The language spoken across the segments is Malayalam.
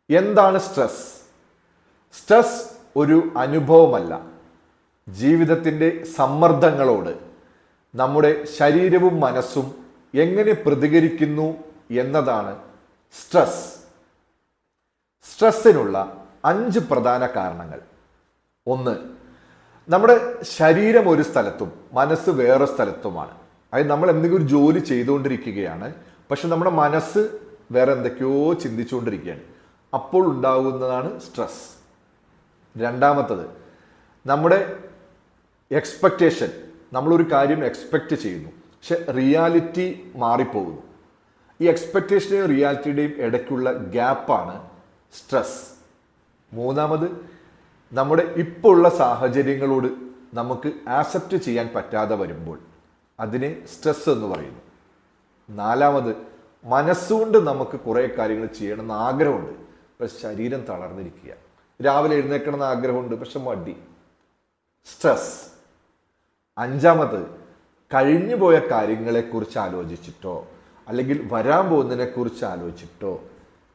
എന്താണ് സ്ട്രെസ്? സ്ട്രെസ് ഒരു അനുഭവമല്ല. ജീവിതത്തിൻ്റെ സമ്മർദ്ദങ്ങളോട് നമ്മുടെ ശരീരവും മനസ്സും എങ്ങനെ പ്രതികരിക്കുന്നു എന്നതാണ് സ്ട്രെസ്. സ്ട്രെസ്സിനുള്ള 5 പ്രധാന കാരണങ്ങൾ. 1. നമ്മുടെ ശരീരം ഒരു സ്ഥലത്തും മനസ്സ് വേറെ സ്ഥലത്തുമാണ്. അതായത് നമ്മൾ എന്തെങ്കിലും ഒരു ജോലി ചെയ്തുകൊണ്ടിരിക്കുകയാണ്, പക്ഷെ നമ്മുടെ മനസ്സ് വേറെ എന്തൊക്കെയോ ചിന്തിച്ചുകൊണ്ടിരിക്കുകയാണ്. അപ്പോൾ ഉണ്ടാകുന്നതാണ് സ്ട്രെസ്. രണ്ടാമത്തത്, നമ്മുടെ എക്സ്പെക്റ്റേഷൻ. നമ്മളൊരു കാര്യം എക്സ്പെക്റ്റ് ചെയ്യുന്നു, പക്ഷെ റിയാലിറ്റി മാറിപ്പോകുന്നു. ഈ എക്സ്പെക്റ്റേഷൻ്റെയും റിയാലിറ്റിയുടെയും ഇടയ്ക്കുള്ള ഗ്യാപ്പാണ് സ്ട്രെസ്. മൂന്നാമത്, നമ്മുടെ ഇപ്പോൾ ഉള്ള സാഹചര്യങ്ങളോട് നമുക്ക് ആക്സെപ്റ്റ് ചെയ്യാൻ പറ്റാതെ വരുമ്പോൾ അതിനെ സ്ട്രെസ് എന്ന് പറയുന്നു. നാലാമത്, മനസ്സുകൊണ്ട് നമുക്ക് കുറേ കാര്യങ്ങൾ ചെയ്യണമെന്ന് ആഗ്രഹമുണ്ട്, പക്ഷെ ശരീരം തളർന്നിരിക്കുക. രാവിലെ എഴുന്നേൽക്കണമെന്ന് ആഗ്രഹമുണ്ട്, പക്ഷെ മടി, സ്ട്രെസ്. അഞ്ചാമത്, കഴിഞ്ഞുപോയ കാര്യങ്ങളെക്കുറിച്ച് ആലോചിച്ചിട്ടോ അല്ലെങ്കിൽ വരാൻ പോകുന്നതിനെക്കുറിച്ച് ആലോചിച്ചിട്ടോ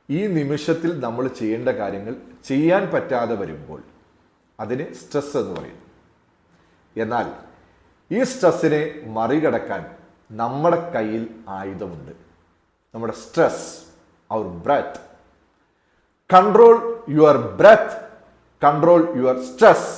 ഈ നിമിഷത്തിൽ നമ്മൾ ചെയ്യേണ്ട കാര്യങ്ങൾ ചെയ്യാൻ പറ്റാതെ വരുമ്പോൾ അതിന് സ്ട്രെസ് എന്ന് പറയുന്നു. എന്നാൽ ഈ സ്ട്രെസ്സിനെ മറികടക്കാൻ നമ്മുടെ കയ്യിൽ ആയുധമുണ്ട്. നമ്മുടെ stress, our breath. Control your breath, control your stress.